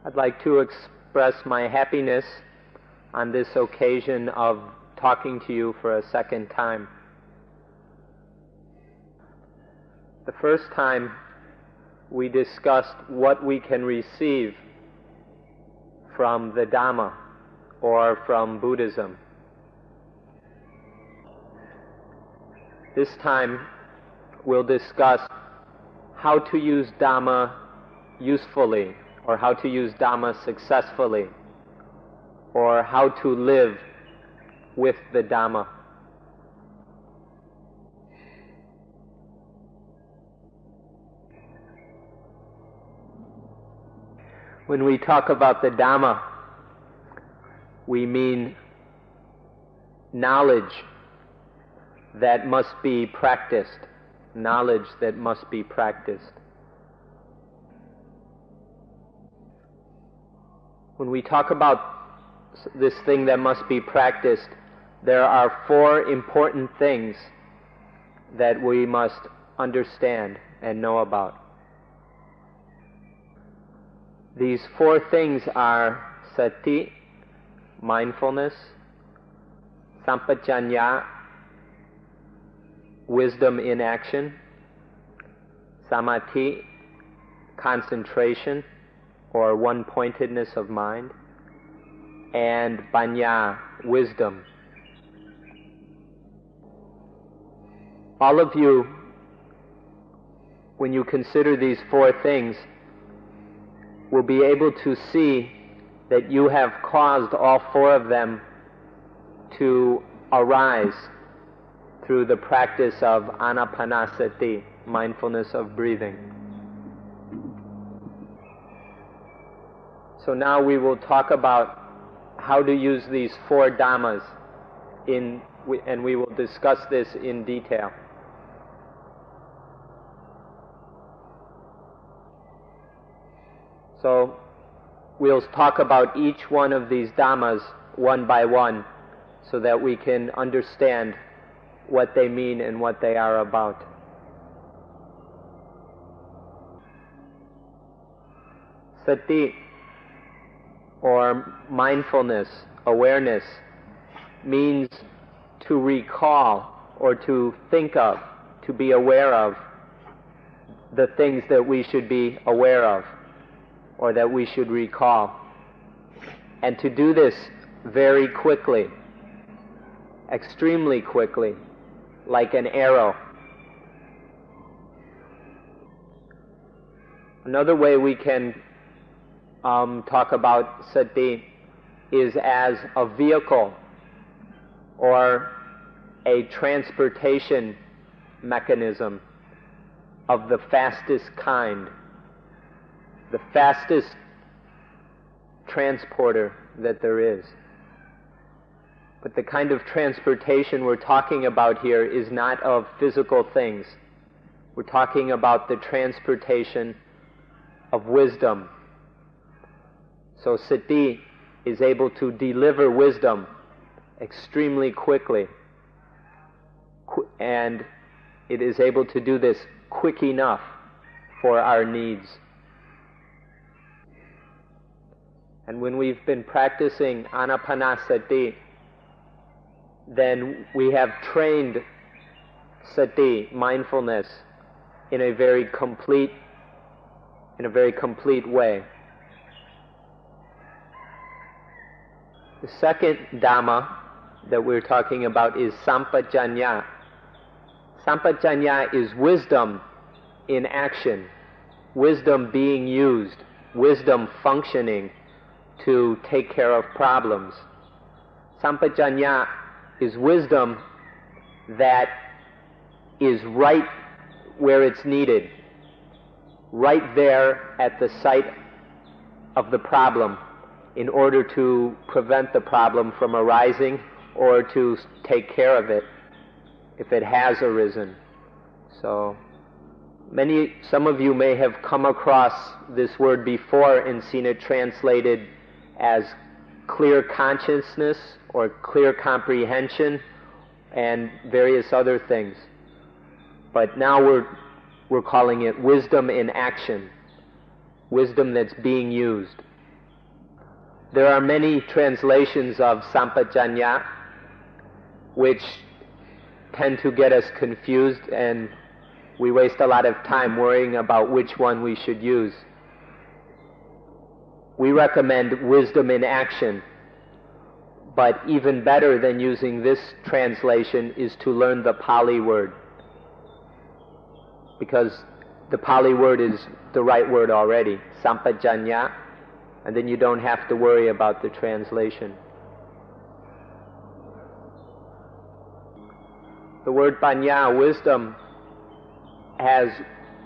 I'd like to express my happiness on this occasion of talking to you for a second time. The first time we discussed what we can receive from the Dhamma or from Buddhism. This time we'll discuss how to use Dhamma usefully, or how to use Dhamma successfully, or how to live with the Dhamma. When we talk about the Dhamma, we mean knowledge that must be practiced. Knowledge that must be practiced. When we talk about this thing that must be practiced, there are four important things that we must understand and know about. These four things are sati, mindfulness; sampajanya, wisdom in action; samadhi, concentration or one-pointedness of mind; and panya, wisdom. All of you, when you consider these four things, will be able to see that you have caused all four of them to arise through the practice of anapanasati, mindfulness of breathing. So now we will talk about how to use these four Dhammas, and we will discuss this in detail. So we'll talk about each one of these Dhammas one by one so that we can understand what they mean and what they are about. Sati, or mindfulness, awareness, means to recall or to think of, to be aware of the things that we should be aware of or that we should recall. And to do this very quickly, extremely quickly, like an arrow. Another way we can talk about sati is as a vehicle or a transportation mechanism of the fastest kind, the fastest transporter that there is. But the kind of transportation we're talking about here is not of physical things. We're talking about the transportation of wisdom. So sati is able to deliver wisdom extremely quickly, and it is able to do this quick enough for our needs. And when we've been practicing anapanasati, then we have trained sati, mindfulness, in a very complete way. The second Dhamma that we're talking about is sampajanya. Sampajanya is wisdom in action, wisdom being used, wisdom functioning to take care of problems. Sampajanya is wisdom that is right where it's needed, right there at the site of the problem, in order to prevent the problem from arising or to take care of it if it has arisen. So some of you may have come across this word before and seen it translated as clear consciousness or clear comprehension and various other things. But now we're calling it wisdom in action, wisdom that's being used. There are many translations of sampajanya which tend to get us confused, and we waste a lot of time worrying about which one we should use. We recommend wisdom in action, but even better than using this translation is to learn the Pali word, because the Pali word is the right word already, sampajanya, and then you don't have to worry about the translation. The word panya, wisdom, has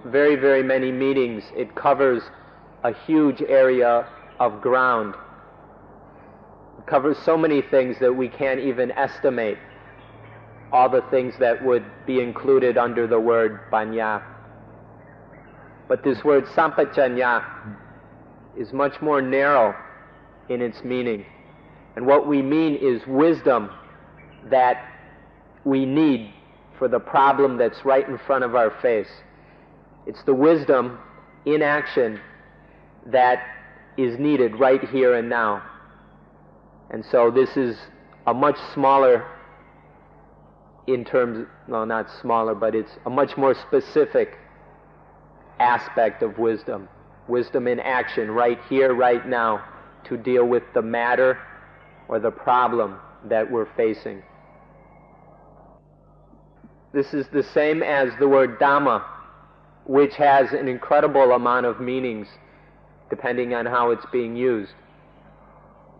very, very many meanings. It covers a huge area of ground. It covers so many things that we can't even estimate all the things that would be included under the word panya. But this word sampajanya is much more narrow in its meaning. And what we mean is wisdom that we need for the problem that's right in front of our face. It's the wisdom in action that is needed right here and now. And so this is a much smaller, in terms, well, not smaller, but it's a much more specific aspect of wisdom. Wisdom in action right here, right now, to deal with the matter or the problem that we're facing. This is the same as the word Dhamma, which has an incredible amount of meanings depending on how it's being used.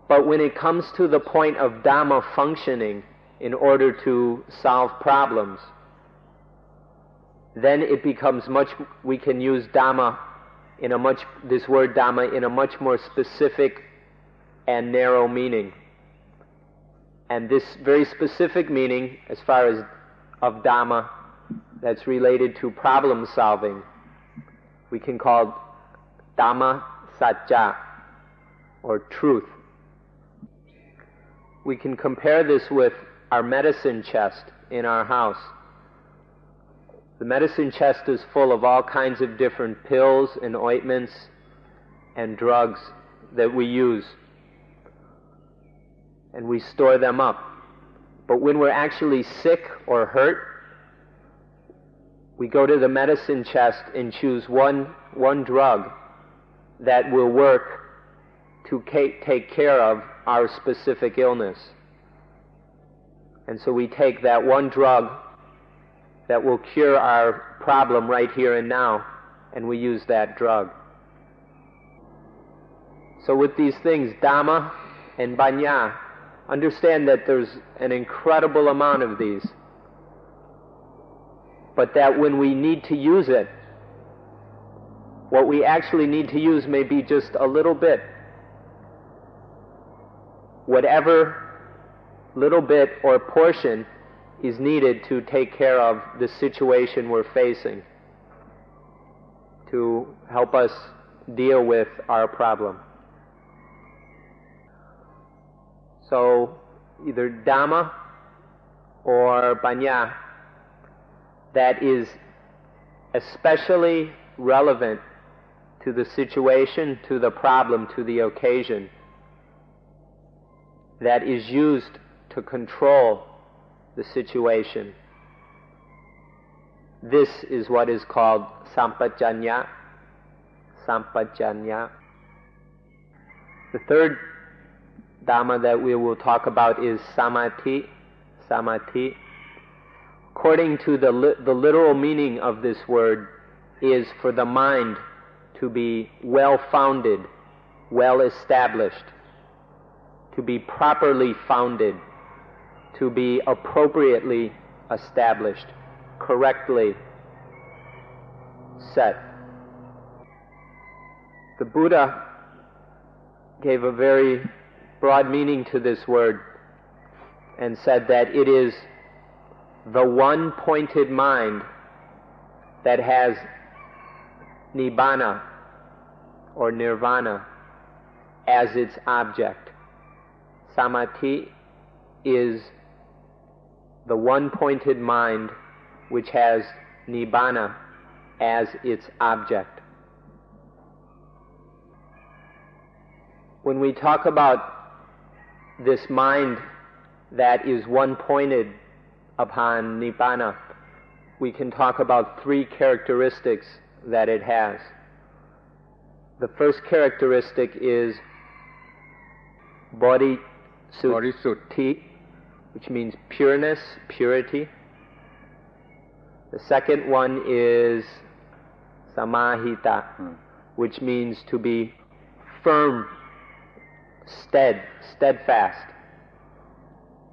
But when it comes to the point of Dhamma functioning in order to solve problems, then it becomes we can use Dhamma this word Dhamma in a much more specific and narrow meaning. And this very specific meaning, as far as of Dhamma, that's related to problem solving, we can call Dhamma Satya, or truth. We can compare this with our medicine chest in our house. The medicine chest is full of all kinds of different pills and ointments and drugs that we use, and we store them up. But when we're actually sick or hurt, we go to the medicine chest and choose one drug that will work to take care of our specific illness. And so we take that one drug that will cure our problem right here and now, and we use that drug. So with these things, Dhamma and Panya, understand that there's an incredible amount of these, but that when we need to use it, what we actually need to use may be just a little bit. Whatever little bit or portion is needed to take care of the situation we're facing, to help us deal with our problem. So either Dhamma or Panya that is especially relevant to the situation, to the problem, to the occasion, that is used to control the situation. This is what is called sampajanya. Sampajanya. The third Dhamma that we will talk about is samadhi. Samadhi. According to the literal meaning of this word, is for the mind to be well-founded, well-established, to be properly founded, to be appropriately established, correctly set. The Buddha gave a very broad meaning to this word and said that it is the one pointed mind that has nibbana or nirvana as its object. Samadhi is the one pointed mind which has nibbana as its object. When we talk about this mind that is one-pointed upon Nibbana, we can talk about three characteristics that it has. The first characteristic is bodhisutti, which means pureness, purity. The second one is samahita, which means to be firm, steadfast,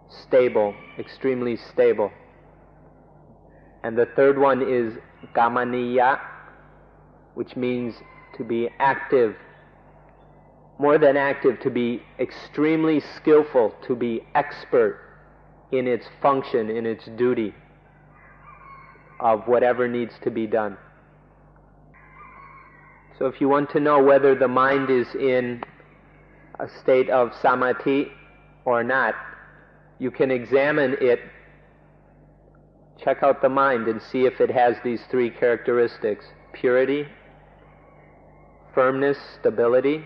stable, extremely stable. And the third one is gamaniya, which means to be active, more than active, to be extremely skillful, to be expert in its function, in its duty of whatever needs to be done. So if you want to know whether the mind is in a state of samadhi or not, you can examine it, check out the mind and see if it has these three characteristics: purity, firmness, stability,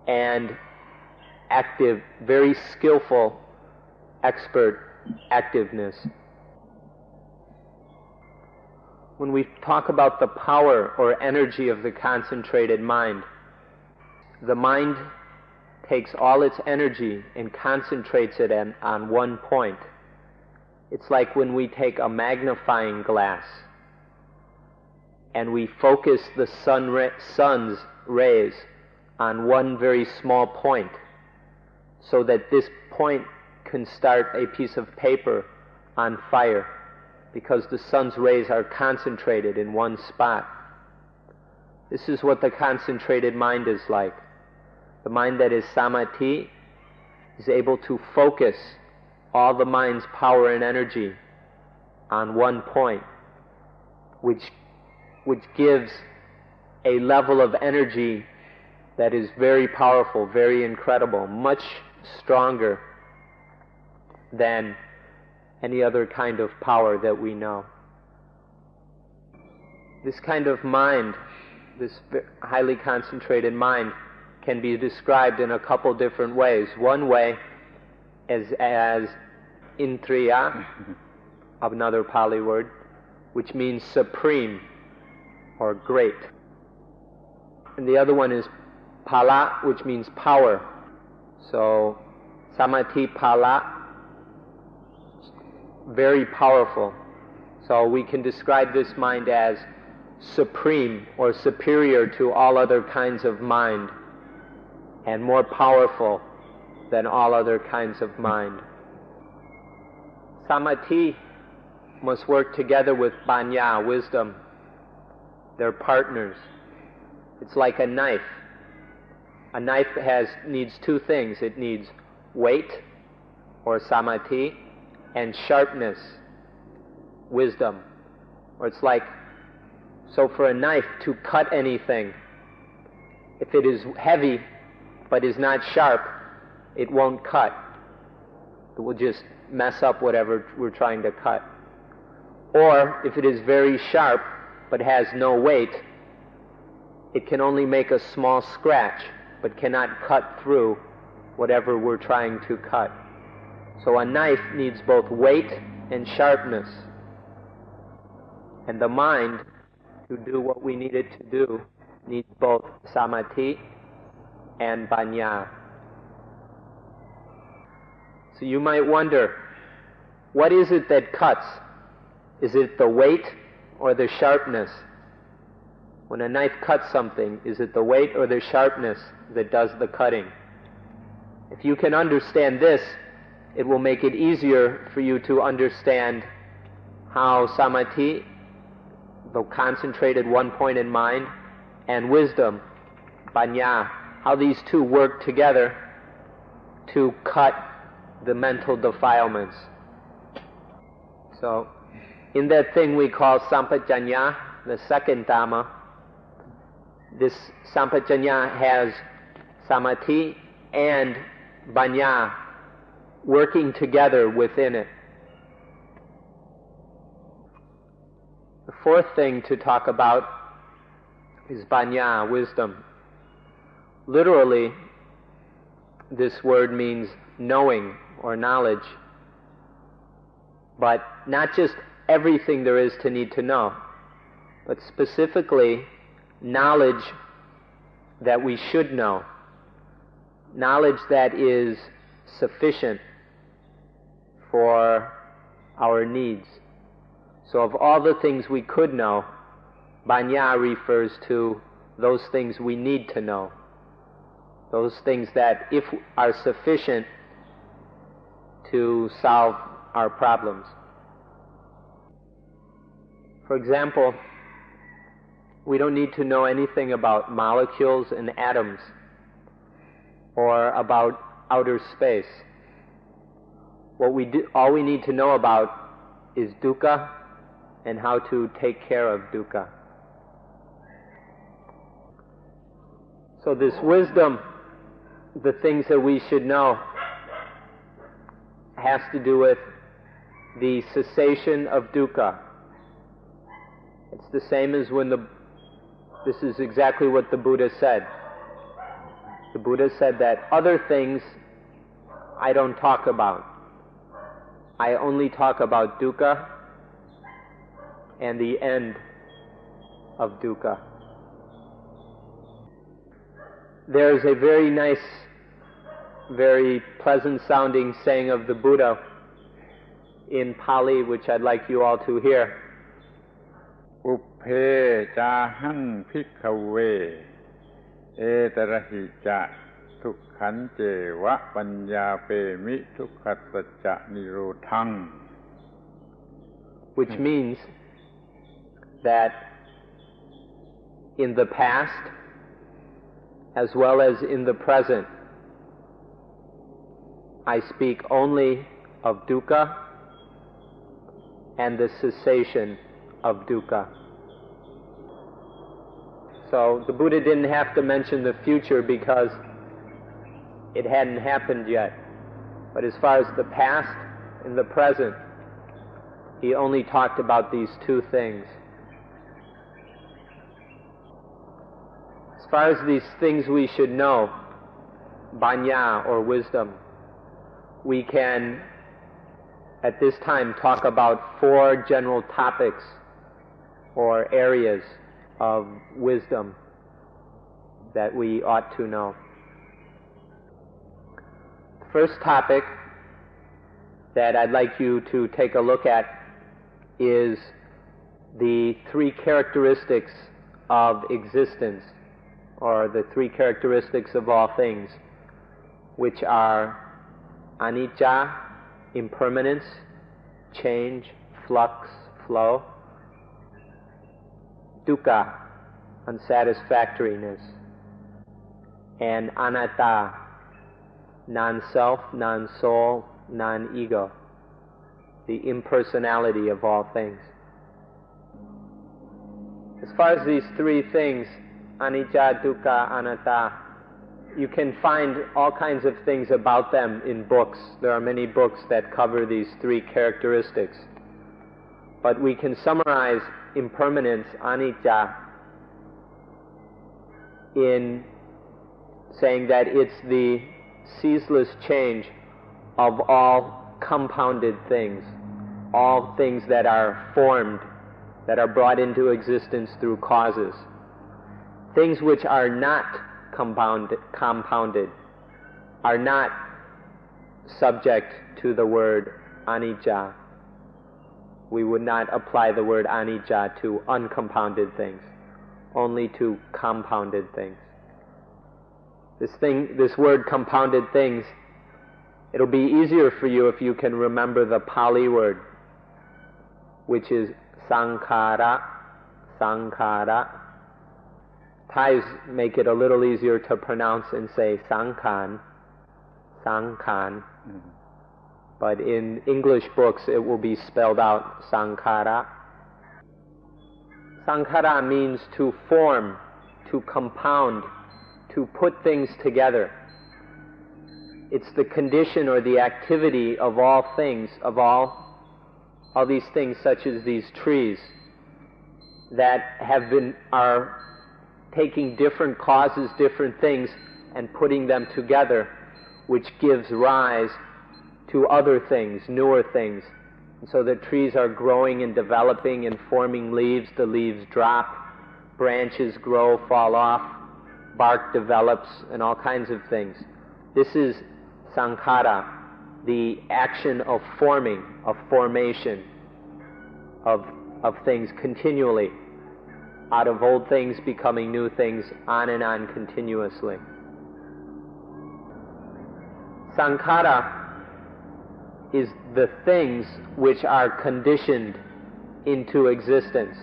and active, very skillful, expert activeness. When we talk about the power or energy of the concentrated mind, the mind takes all its energy and concentrates it on one point. It's like when we take a magnifying glass and we focus the sun's rays on one very small point, so that this point can start a piece of paper on fire, because the sun's rays are concentrated in one spot. This is what the concentrated mind is like. The mind that is samadhi is able to focus all the mind's power and energy on one point, which gives a level of energy that is very powerful, very incredible, much stronger than any other kind of power that we know. This kind of mind, this highly concentrated mind, can be described in a couple different ways. One way is as intriya, another Pali word, which means supreme or great. And the other one is pala, which means power. So samadhi pala, very powerful. So we can describe this mind as supreme or superior to all other kinds of mind, and more powerful than all other kinds of mind. Samadhi must work together with panya, wisdom. They're partners. It's like a knife. A knife needs two things. It needs weight, or samadhi, and sharpness, wisdom. Or it's like, so for a knife to cut anything, if it is heavy but is not sharp, it won't cut. It will just mess up whatever we're trying to cut. Or if it is very sharp but has no weight, it can only make a small scratch but cannot cut through whatever we're trying to cut. So a knife needs both weight and sharpness. And the mind, to do what we need it to do, needs both samadhi and panya. So you might wonder, what is it that cuts? Is it the weight or the sharpness? When a knife cuts something, is it the weight or the sharpness that does the cutting? If you can understand this, it will make it easier for you to understand how samadhi, the concentrated one point in mind, and wisdom, panya, how these two work together to cut the mental defilements. So, in that thing we call sampajanya, the second Dhamma, this sampajanya has samadhi and panya working together within it. The fourth thing to talk about is panya, wisdom. Literally, this word means knowing or knowledge, but not just everything there is to need to know, but specifically knowledge that we should know, knowledge that is sufficient for our needs. So of all the things we could know, Banya refers to those things we need to know, those things that if are sufficient to solve our problems. For example, we don't need to know anything about molecules and atoms or about outer space. All we need to know about is dukkha and how to take care of dukkha. So this wisdom, the things that we should know, has to do with the cessation of dukkha. It's the same as this is exactly what the Buddha said. The Buddha said that other things I don't talk about. I only talk about dukkha and the end of dukkha. There's a very nice, very pleasant sounding saying of the Buddha in Pali, which I'd like you all to hear. Uppe jahan bhikkhave etarahi ja tukkhan jeva panyapemi tukkhassacca nirodhang. Which means that in the past as well as in the present, I speak only of dukkha and the cessation of dukkha. So the Buddha didn't have to mention the future because it hadn't happened yet. But as far as the past and the present, he only talked about these two things. As far as these things we should know, banya or wisdom, we can at this time talk about 4 general topics or areas of wisdom that we ought to know. The first topic that I'd like you to take a look at is the 3 characteristics of existence, or the 3 characteristics of all things, which are anicca, impermanence, change, flux, flow; dukkha, unsatisfactoriness; and anatta, non-self, non-soul, non-ego, the impersonality of all things. As far as these 3 things, anicca, dukkha, anatta, you can find all kinds of things about them in books. There are many books that cover these 3 characteristics. But we can summarize impermanence, anicca, in saying that it's the ceaseless change of all compounded things, all things that are formed, that are brought into existence through causes. Things which are not compounded are not subject to the word anicca. We would not apply the word anicca to uncompounded things, only to compounded things. This word compounded things, it'll be easier for you if you can remember the Pali word, which is sankhara. Thais make it a little easier to pronounce and say sankhan. But in English books it will be spelled out sankhara. Sankhara means to form, to compound, to put things together. It's the condition or the activity of all things, of all these things, such as these trees, that are taking different causes, different things, and putting them together, which gives rise to other things, newer things. And so the trees are growing and developing and forming leaves. The leaves drop, branches grow, fall off, bark develops, and all kinds of things. This is sankhara, the action of forming, of formation of things continually, out of old things becoming new things, on and on continuously. Sankhara is the things which are conditioned into existence.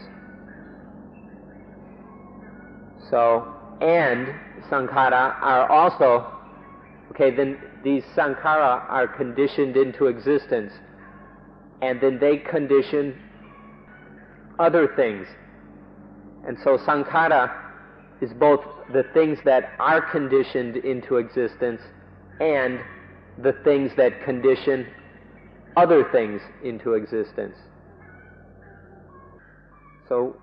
So, and sankhara are also, then these sankhara are conditioned into existence, and then they condition other things. And so sankhara is both the things that are conditioned into existence and the things that condition other things into existence. So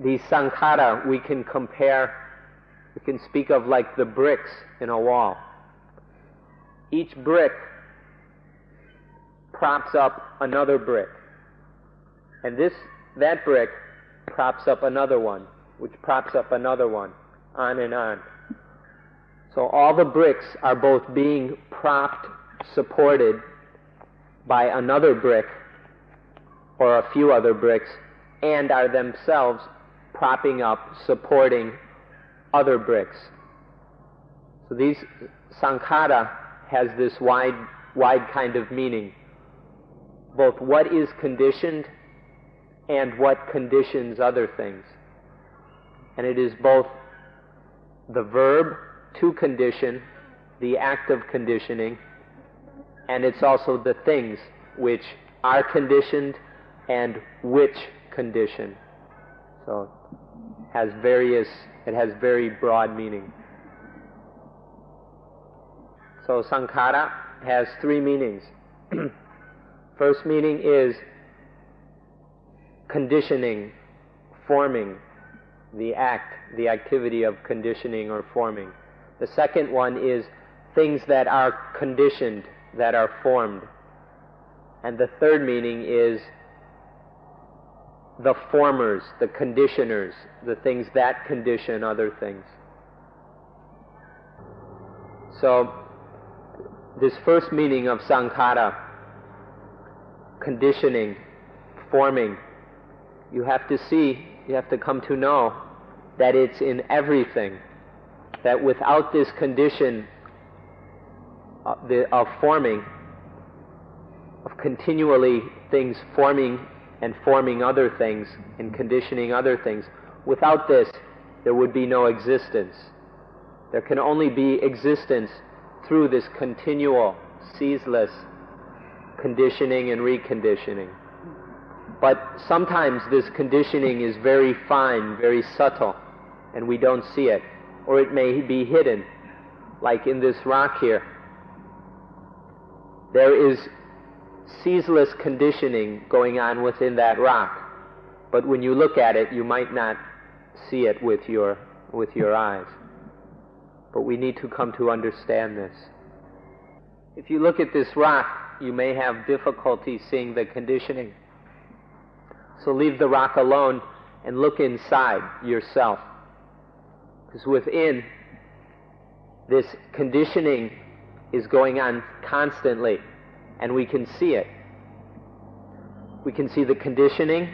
these sankhara we can speak of like the bricks in a wall. Each brick props up another brick, and that brick props up another one, which props up another one, on and on. So all the bricks are both being propped, supported by another brick or a few other bricks, and are themselves propping up, supporting other bricks. So these sankhara has this wide kind of meaning, both what is conditioned and what conditions other things. And it is both the verb to condition, the act of conditioning, and it's also the things which are conditioned and which condition. So it has very broad meaning. So sankhara has three meanings. First meaning is conditioning, forming, the activity of conditioning or forming. The second one is things that are conditioned, that are formed. And the third meaning is the formers, the conditioners, the things that condition other things. So this first meaning of sankhara, conditioning, forming, you have to come to know that it's in everything. That without this condition of forming, of continually things forming and forming other things and conditioning other things, without this there would be no existence. There can only be existence through this continual, ceaseless conditioning and reconditioning. But sometimes this conditioning is very fine, very subtle, and we don't see it. Or it may be hidden, like in this rock here. There is ceaseless conditioning going on within that rock, but when you look at it, you might not see it with your eyes. But we need to come to understand this. If you look at this rock, you may have difficulty seeing the conditioning. So leave the rock alone and look inside yourself. Because within, this conditioning is going on constantly, and we can see it. We can see the conditioning,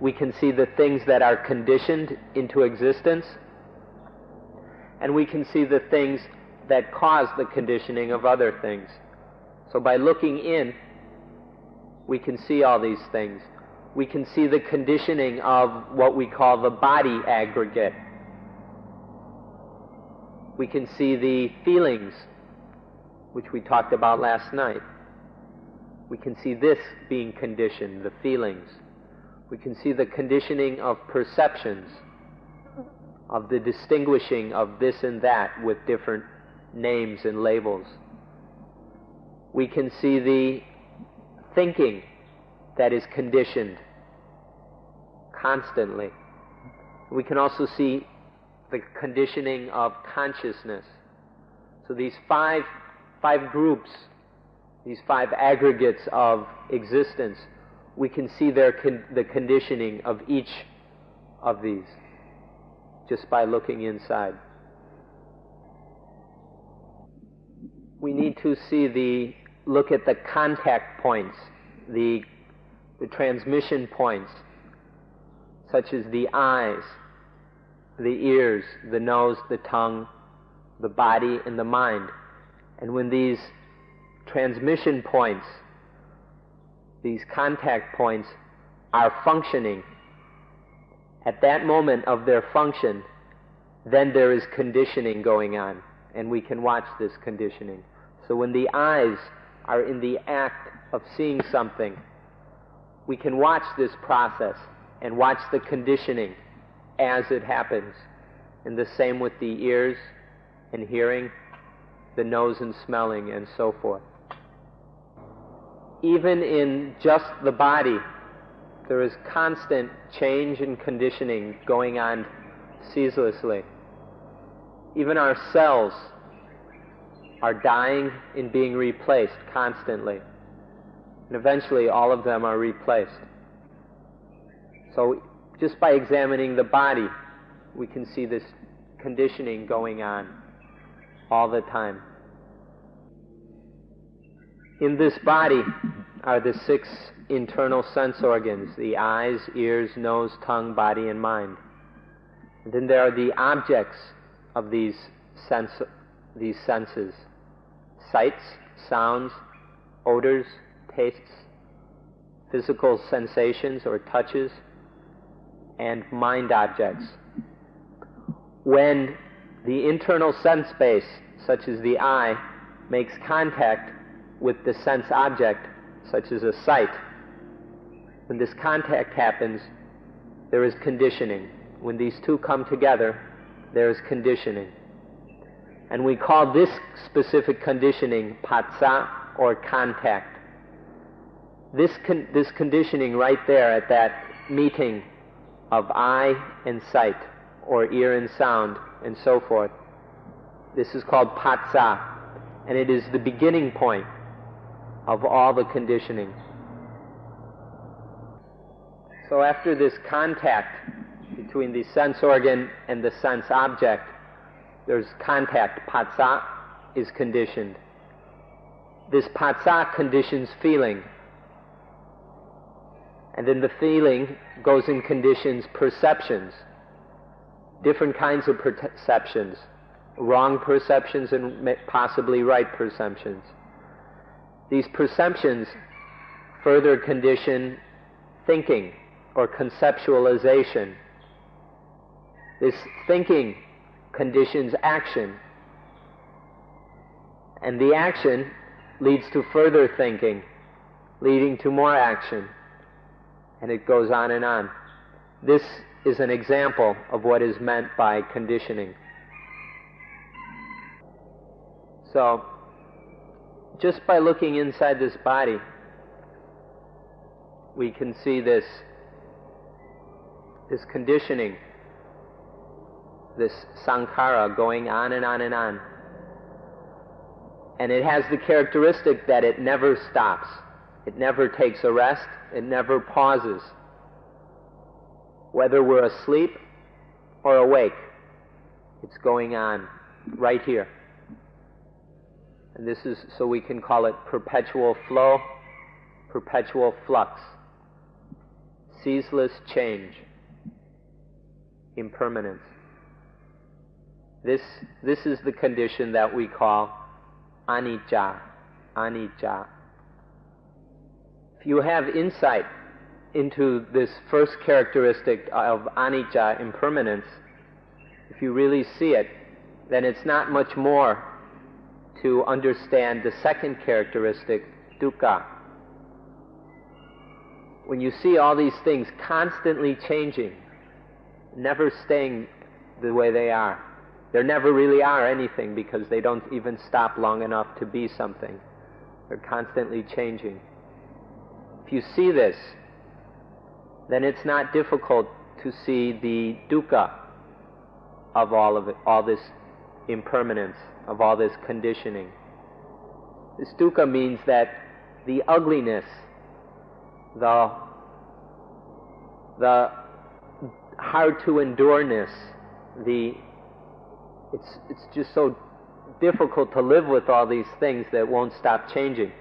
we can see the things that are conditioned into existence, and we can see the things that cause the conditioning of other things. So by looking in, we can see all these things. We can see the conditioning of what we call the body aggregate. We can see the feelings, which we talked about last night. We can see this being conditioned, the feelings. We can see the conditioning of perceptions, of the distinguishing of this and that with different names and labels. We can see the thinking that is conditioned constantly. We can also see the conditioning of consciousness. So these five 5 groups, these 5 aggregates of existence, we can see the conditioning of each of these just by looking inside. We need to look at the contact points, the transmission points, such as the eyes, the ears, the nose, the tongue, the body, and the mind. And when these transmission points, these contact points, are functioning, at that moment of their function, then there is conditioning going on, and we can watch this conditioning. So when the eyes are in the act of seeing something, we can watch this process and watch the conditioning as it happens. And the same with the ears and hearing, the nose and smelling, and so forth. Even in just the body, there is constant change and conditioning going on ceaselessly. Even our cells are dying and being replaced constantly. And eventually all of them are replaced. So just by examining the body, we can see this conditioning going on all the time. In this body are the 6 internal sense organs, the eyes, ears, nose, tongue, body, and mind. And then there are the objects of these senses: sights, sounds, odors, tastes, physical sensations or touches, and mind objects. When the internal sense base, such as the eye, makes contact with the sense object, such as a sight, when this contact happens, there is conditioning. When these two come together, there is conditioning. And we call this specific conditioning phassa, or contact. This conditioning right there at that meeting of eye and sight, or ear and sound, and so forth, this is called phassa, and it is the beginning point of all the conditioning. So after this contact between the sense organ and the sense object, there's contact. Phassa is conditioned. This phassa conditions feeling. And then the feeling goes and conditions perceptions. Different kinds of perceptions. Wrong perceptions and possibly right perceptions. These perceptions further condition thinking or conceptualization. This thinking conditions action, and the action leads to further thinking, leading to more action, and it goes on and on. This is an example of what is meant by conditioning. So, just by looking inside this body, we can see this conditioning, this sankhara going on and on and on. And it has the characteristic that it never stops. It never takes a rest. It never pauses. Whether we're asleep or awake, it's going on right here. And this is, so we can call it perpetual flow, perpetual flux, ceaseless change, impermanence. This is the condition that we call anicca, anicca. If you have insight into this first characteristic of anicca, impermanence, if you really see it, then it's not much more to understand the second characteristic, dukkha. When you see all these things constantly changing, never staying the way they are, there never really are anything because they don't even stop long enough to be something. They're constantly changing. If you see this, then it's not difficult to see the dukkha of all of it, all this impermanence, of all this conditioning. This dukkha means that the ugliness, the hard to endureness, it's just so difficult to live with all these things that won't stop changing.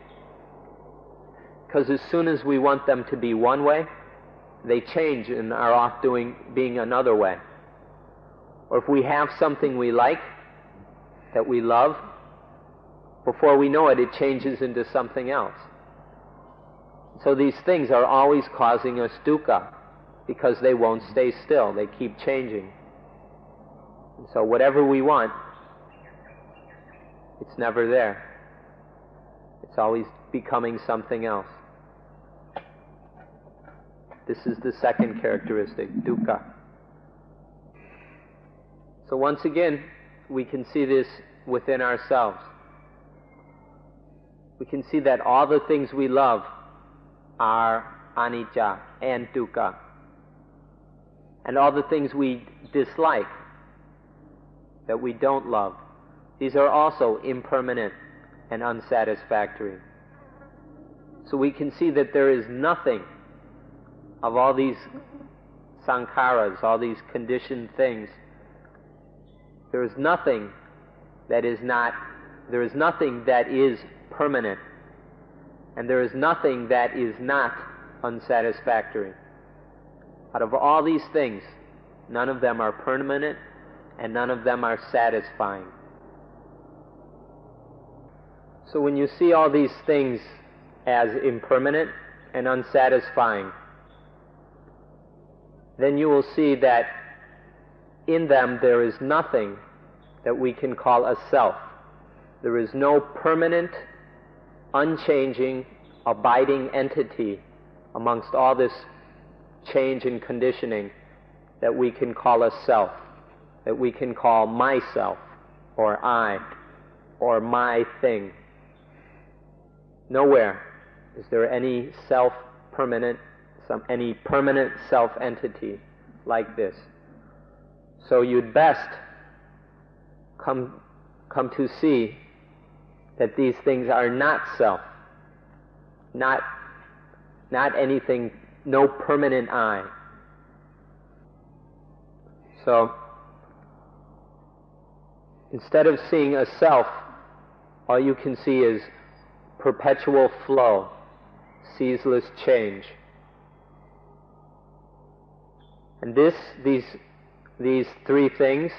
Because as soon as we want them to be one way, they change and are off being another way. Or if we have something we like, that we love, before we know it, it changes into something else. So these things are always causing us dukkha, because they won't stay still, they keep changing. And so whatever we want, it's never there. It's always becoming something else. This is the second characteristic, dukkha. So once again, we can see this within ourselves. We can see that all the things we love are anicca and dukkha. And all the things we dislike, that we don't love, these are also impermanent and unsatisfactory. So we can see that there is nothing of all these sankharas, all these conditioned things, there is nothing that is permanent, and there is nothing that is not unsatisfactory. Out of all these things, none of them are permanent and none of them are satisfying. So when you see all these things as impermanent and unsatisfying, then you will see that in them there is nothing that we can call a self. There is no permanent, unchanging, abiding entity amongst all this change and conditioning that we can call a self, that we can call myself, or I, or my thing. Nowhere is there any any permanent self-entity like this. So you'd best come to see that these things are not self, not anything, no permanent I. So instead of seeing a self, all you can see is perpetual flow, ceaseless change. And these three things,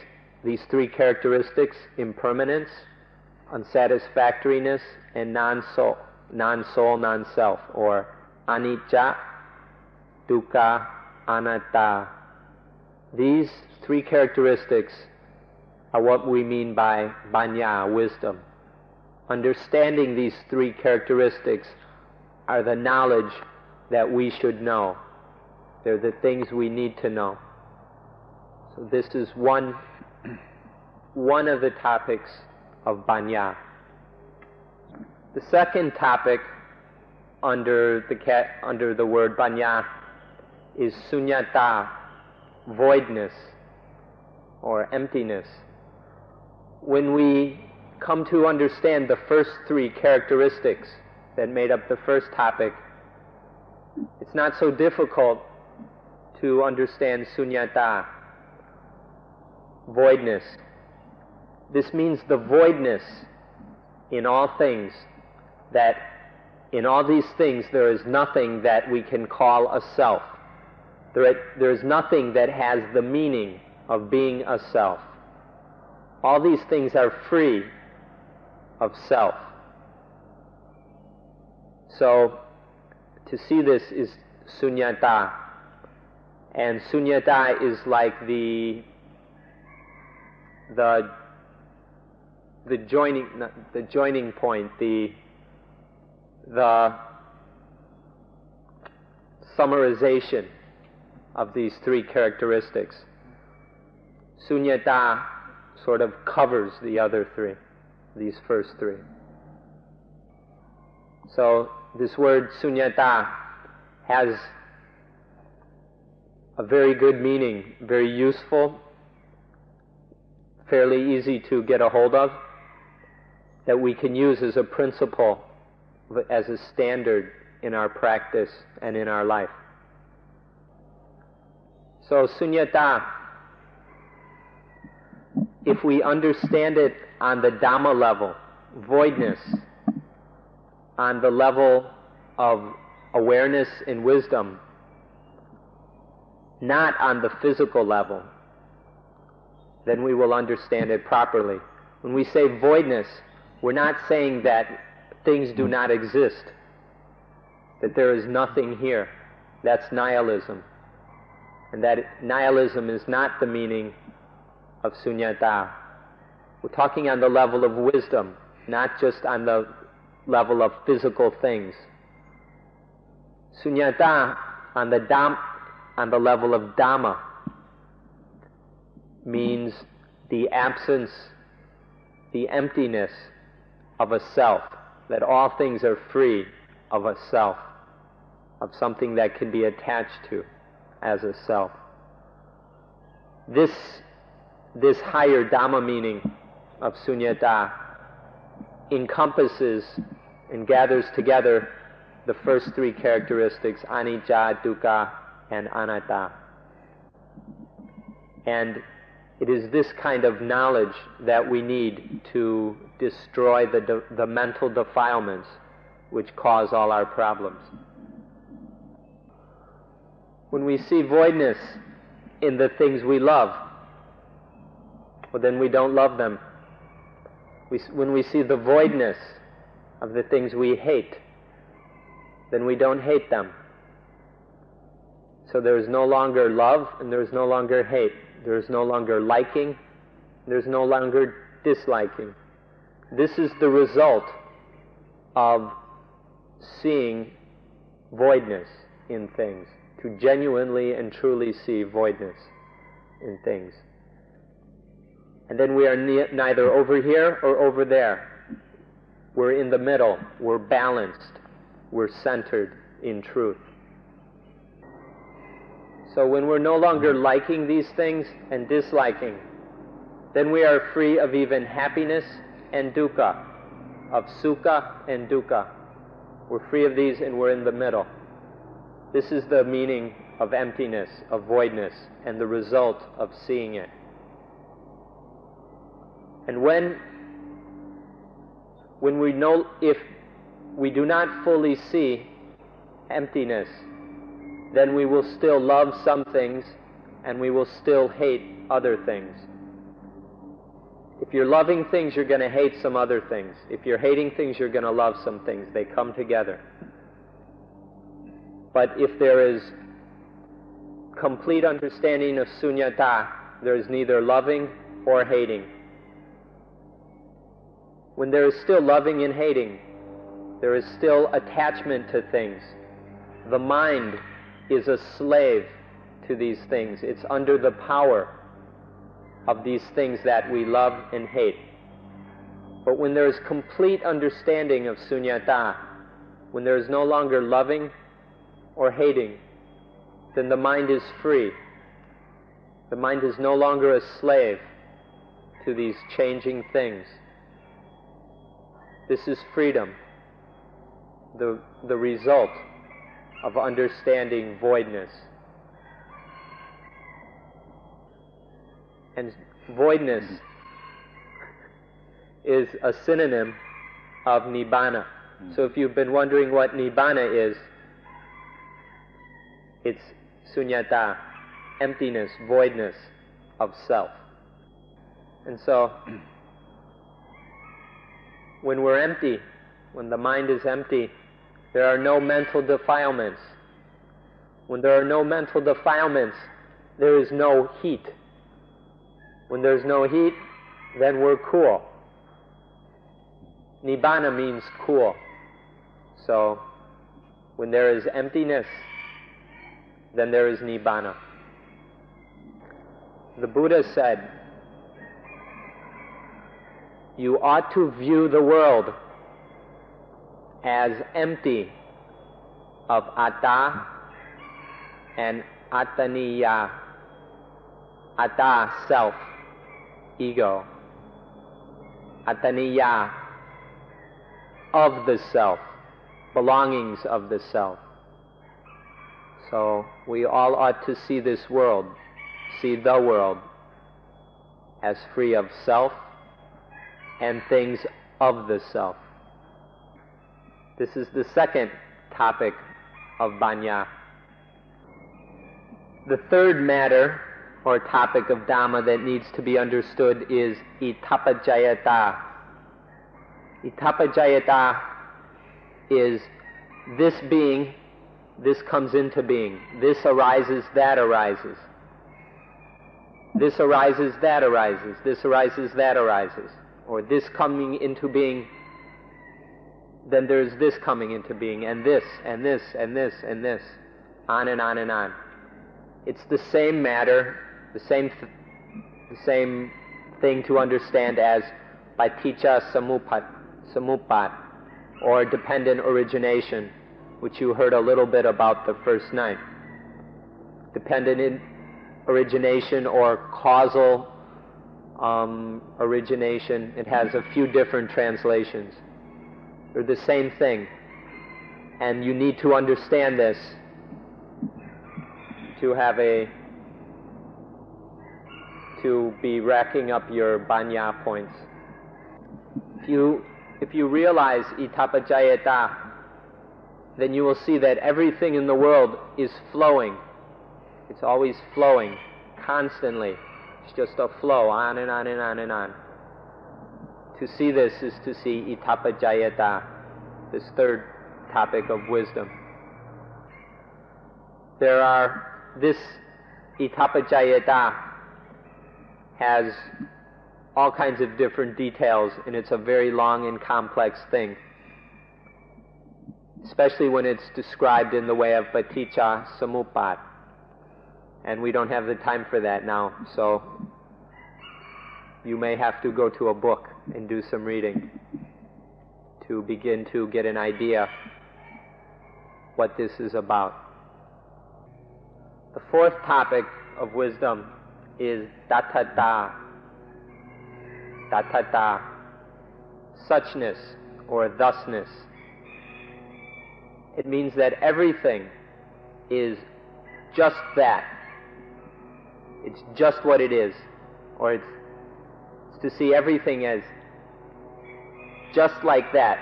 these three characteristics, impermanence, unsatisfactoriness, and non-soul, non-self, or anicca, dukkha, anatta. These three characteristics are what we mean by paññā, wisdom. Understanding these three characteristics are the knowledge that we should know. They're the things we need to know. So this is one of the topics of paññā. The second topic under the word paññā is suññata, voidness or emptiness. When we come to understand the first three characteristics that made up the first topic, it's not so difficult to understand suññata, voidness. This means the voidness in all things, that in all these things there is nothing that we can call a self. There is nothing that has the meaning of being a self. All these things are free of self. So to see this is suññata, and suññata is like the joining point, the summarization of these three characteristics. Suññata sort of covers the other three, these first three. So this word suññata has a very good meaning, very useful, fairly easy to get a hold of, that we can use as a principle, as a standard in our practice and in our life. So sunyata, if we understand it on the Dhamma level, voidness, on the level of awareness and wisdom, not on the physical level, then we will understand it properly. When we say voidness, we're not saying that things do not exist, that there is nothing here. That's nihilism. And that nihilism is not the meaning of sunyata. We're talking on the level of wisdom, not just on the level of physical things. Sunyata on the level of Dhamma means the absence, the emptiness of a self, that all things are free of a self, of something that can be attached to as a self. This higher Dhamma meaning of sunyata encompasses and gathers together the first three characteristics, anicca, dukkha, and anatta. And it is this kind of knowledge that we need to destroy the mental defilements which cause all our problems. When we see voidness in the things we love, well, then we don't love them. When we see the voidness of the things we hate, then we don't hate them. So there is no longer love and there is no longer hate. There is no longer liking, there is no longer disliking. This is the result of seeing voidness in things, to genuinely and truly see voidness in things. And then we are neither over here or over there. We're in the middle, we're balanced, we're centered in truth. So when we're no longer liking these things and disliking, then we are free of even happiness and dukkha, of sukha and dukkha. We're free of these and we're in the middle. This is the meaning of emptiness, of voidness, and the result of seeing it. And when we know, if we do not fully see emptiness, then we will still love some things and we will still hate other things. If you're loving things, you're going to hate some other things. If you're hating things, you're going to love some things. They come together. But if there is complete understanding of sunyata, there is neither loving or hating. When there is still loving and hating, there is still attachment to things. The mind is a slave to these things. It's under the power of these things that we love and hate. But when there is complete understanding of sunyata, when there is no longer loving or hating, then the mind is free. The mind is no longer a slave to these changing things. This is freedom, the result of understanding voidness. And voidness is a synonym of nibbana. So if you've been wondering what nibbana is, it's sunyata, emptiness, voidness of self. And so when we're empty, when the mind is empty, there are no mental defilements. When there are no mental defilements, there is no heat. When there's no heat, then we're cool. Nibbana means cool. So when there is emptiness, then there is nibbana. The Buddha said, you ought to view the world as empty of atta and attaniya. Atta, self, ego. Attaniya, of the self, belongings of the self. So we all ought to see this world, see the world, as free of self and things of the self. This is the second topic of Banya. The third matter or topic of Dhamma that needs to be understood is Itapajayata. Itapajayata is this being, this comes into being. This arises, that arises. This arises, that arises. This arises, that arises. Or this coming into being, then there's this coming into being, and this, and this, and this, and this, on and on and on. It's the same matter, the same thing to understand as paticca samuppat, or dependent origination, which you heard a little bit about the first night. Dependent origination or causal origination, it has a few different translations. They're the same thing, and you need to understand this to be racking up your banya points. If you realize Itapajayata, then you will see that everything in the world is flowing. It's always flowing, constantly. It's just a flow, on and on and on and on. To see this is to see Itapajayata, this third topic of wisdom. This Itapajayata has all kinds of different details, and it's a very long and complex thing, especially when it's described in the way of paticca samuppat. And we don't have the time for that now, so you may have to go to a book and do some reading to begin to get an idea what this is about. The fourth topic of wisdom is tathata. Tathata, suchness or thusness. It means that everything is just that. It's just what it is. Or it's to see everything as just like that.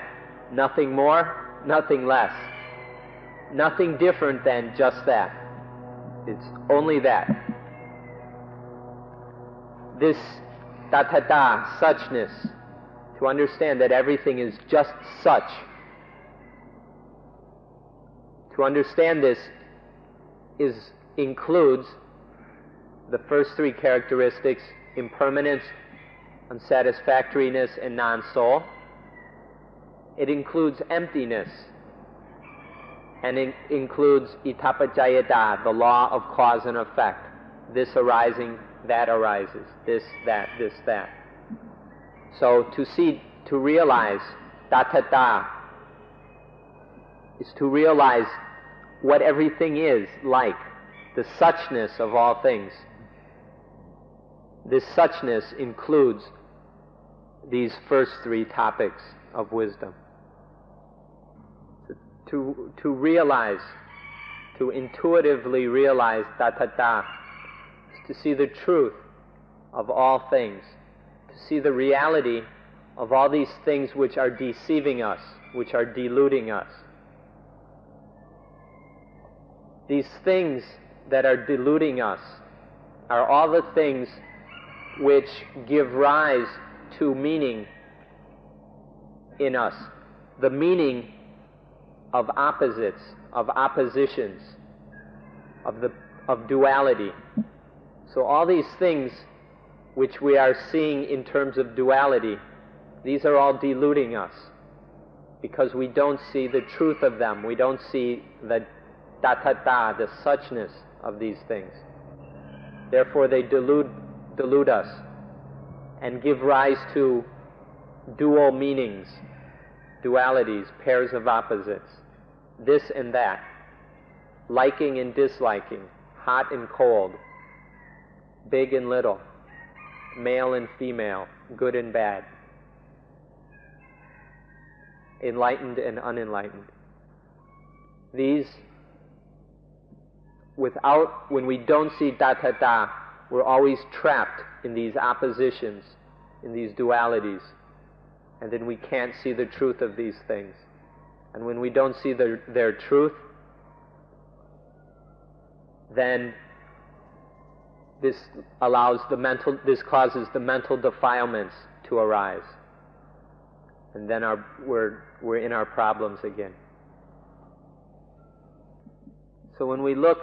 Nothing more, nothing less. Nothing different than just that. It's only that. This tathata, suchness, to understand that everything is just such. To understand this includes the first three characteristics: impermanence, unsatisfactoriness, and non-soul. It includes emptiness, and it includes Itapajayata, the law of cause and effect. This arising, that arises. This, that, this, that. So to realize tathata is to realize what everything is like, the suchness of all things. This suchness includes these first three topics of wisdom. To realize, to intuitively realize tathata, is to see the truth of all things, to see the reality of all these things which are deceiving us, which are deluding us. These things that are deluding us are all the things which give rise to meaning in us, the meaning of opposites, of oppositions, of duality. So all these things which we are seeing in terms of duality, these are all deluding us because we don't see the truth of them. We don't see the tathata, the suchness of these things. Therefore they delude us and give rise to dual meanings, dualities, pairs of opposites, this and that, liking and disliking, hot and cold, big and little, male and female, good and bad. enlightened and unenlightened. These, when we don't see tathata, we're always trapped in these oppositions, in these dualities, and then we can't see the truth of these things. And when we don't see their truth, then this causes the mental defilements to arise, and then we're in our problems again. So when we look,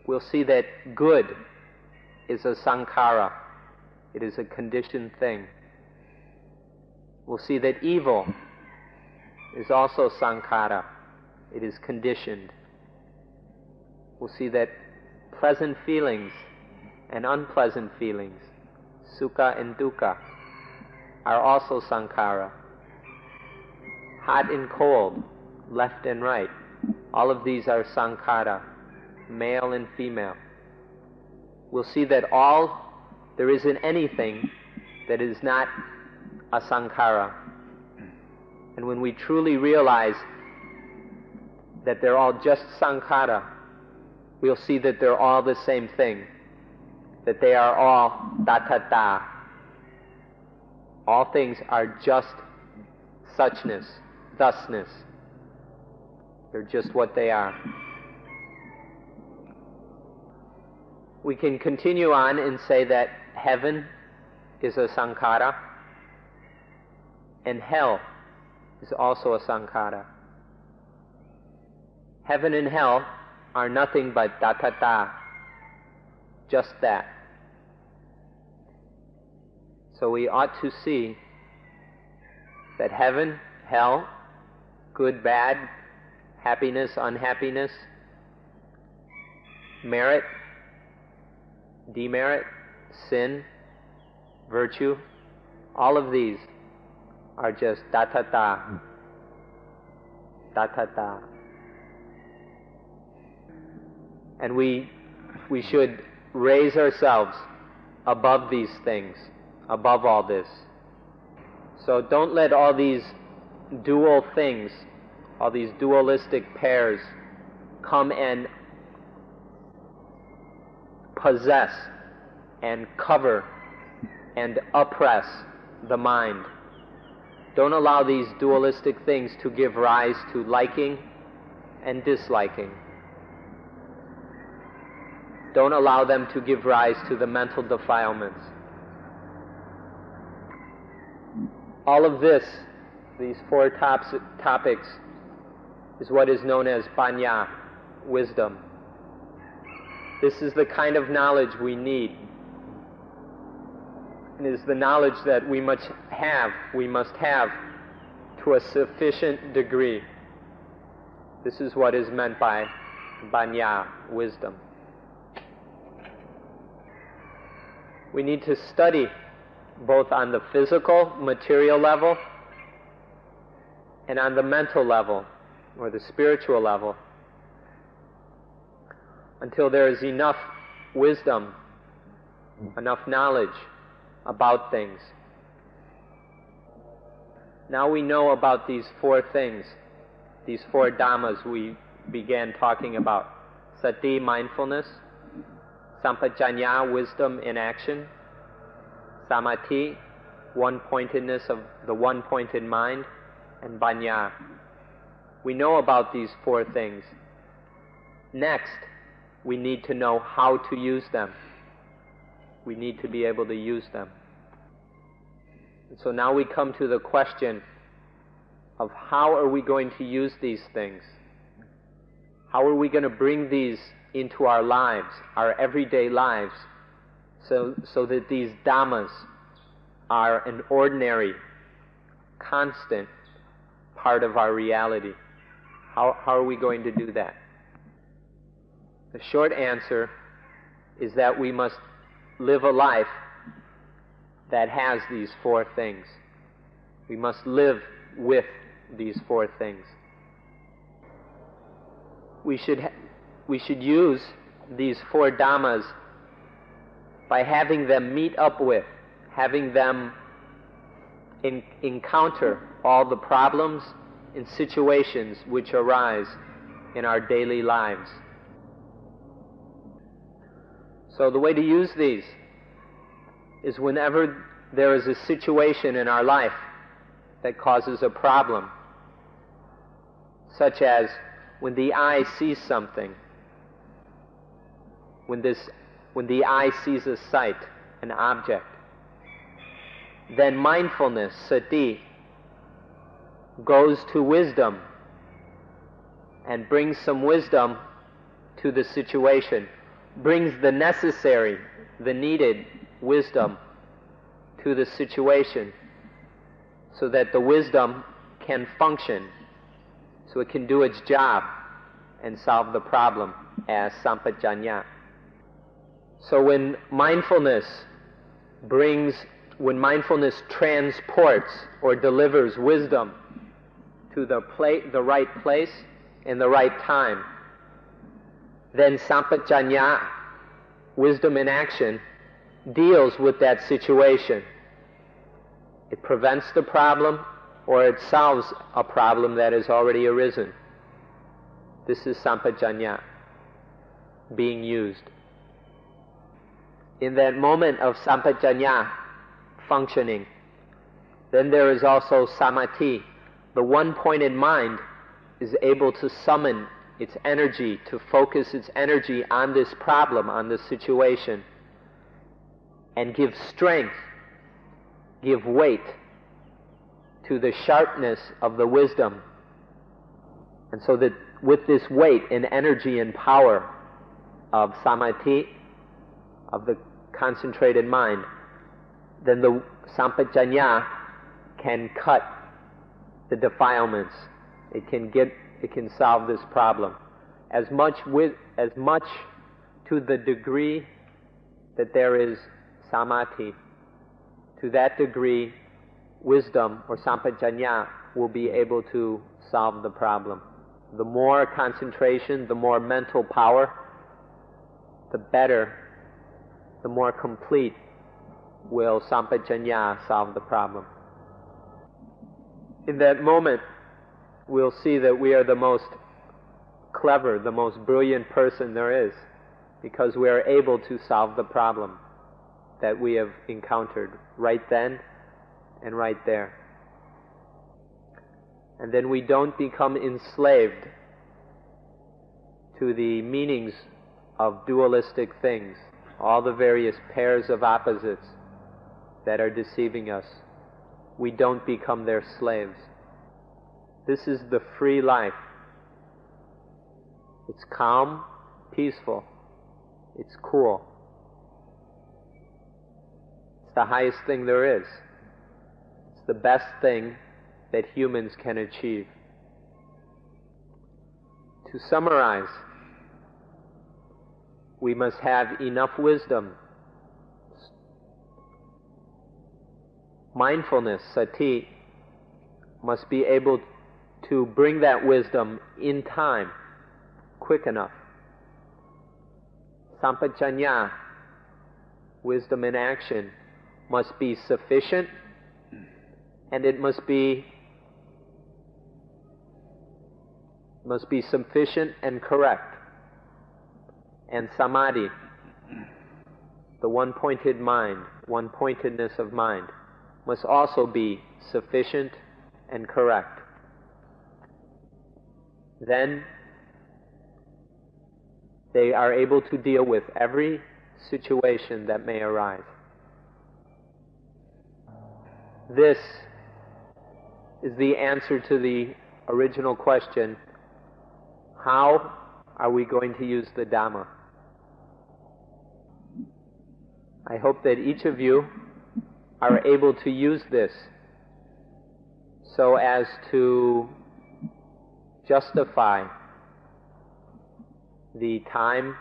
we'll see that good is a sankhara. It is a conditioned thing. We'll see that evil is also sankhara. It is conditioned. We'll see that pleasant feelings and unpleasant feelings, sukha and dukkha, are also sankhara. Hot and cold, left and right, all of these are sankhara, male and female. We'll see that there isn't anything that is not a sankhara. And when we truly realize that they're all just sankhara, we'll see that they're all the same thing, that they are all tathata. All things are just suchness, thusness. They're just what they are. We can continue on and say that heaven is a sankhara, and hell is also a sankhara. Heaven and hell are nothing but tathata, just that. So we ought to see that heaven, hell, good, bad, happiness, unhappiness, merit, demerit, sin, virtue, all of these are just tathata. Tathata. And we should raise ourselves above these things, above all this. So don't let all these dual things, all these dualistic pairs, come and possess and cover and oppress the mind. Don't allow these dualistic things to give rise to liking and disliking. Don't allow them to give rise to the mental defilements. All of this, these four topics, is what is known as panya, wisdom. This is the kind of knowledge we need. It is the knowledge that we must have to a sufficient degree. This is what is meant by panya, wisdom. We need to study both on the physical, material level and on the mental level, or the spiritual level, until there is enough wisdom, enough knowledge about things. Now we know about these four things, these four dhammas we began talking about. Sati, mindfulness; sampajanya, wisdom in action; samadhi, one-pointedness of the one-pointed mind; and panya. We know about these four things. Next, we need to know how to use them. We need to be able to use them. And so now we come to the question of how are we going to use these things? How are we going to bring these into our lives, our everyday lives, so that these dhammas are an ordinary, constant part of our reality? How are we going to do that? The short answer is that we must live a life that has these four things. We must live with these four things. We should use these four dhammas by having them meet up with, having them encounter all the problems and situations which arise in our daily lives. So the way to use these is whenever there is a situation in our life that causes a problem, such as when the eye sees something, when the eye sees a sight, an object, then mindfulness, sati, goes to wisdom and brings some wisdom to the situation, brings the necessary, the needed wisdom to the situation, so that the wisdom can function, so it can do its job and solve the problem as sampajanya. So when mindfulness transports or delivers wisdom to the right place in the right time, then sampajanya, wisdom in action, deals with that situation. It prevents the problem or it solves a problem that has already arisen. This is sampajanya being used. In that moment of sampajanya functioning, then there is also samadhi. The one-pointed mind is able to summon its energy, to focus its energy on this problem, on this situation, and give strength, give weight to the sharpness of the wisdom. And so that with this weight and energy and power of samadhi, of the concentrated mind, then the sampajanya can cut the defilements. It can solve this problem. As much to the degree that there is samadhi, to that degree wisdom or sampajanya will be able to solve the problem. The more concentration, the more mental power, the better, the more complete will sampajanya solve the problem. In that moment, we'll see that we are the most clever, the most brilliant person there is, because we are able to solve the problem that we have encountered right then and right there. And then we don't become enslaved to the meanings of dualistic things, all the various pairs of opposites that are deceiving us. We don't become their slaves. This is the free life. It's calm, peaceful, it's cool. It's the highest thing there is. It's the best thing that humans can achieve. To summarize, we must have enough wisdom. Mindfulness, sati, must be able to bring that wisdom in time, quick enough. Sampajanya, wisdom in action, must be sufficient, and it must be sufficient and correct. And samadhi, the one-pointed mind, one-pointedness of mind, must also be sufficient and correct. Then they are able to deal with every situation that may arise. This is the answer to the original question, how are we going to use the Dhamma? I hope that each of you are able to use this so as to justify the time,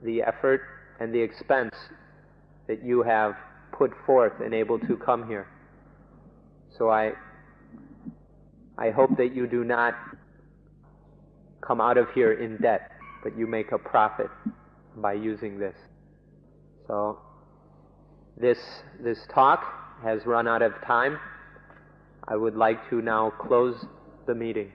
the effort, and the expense that you have put forth and able to come here. So I hope that you do not come out of here in debt, but you make a profit by using this. So this talk has run out of time. I would like to now close the meeting.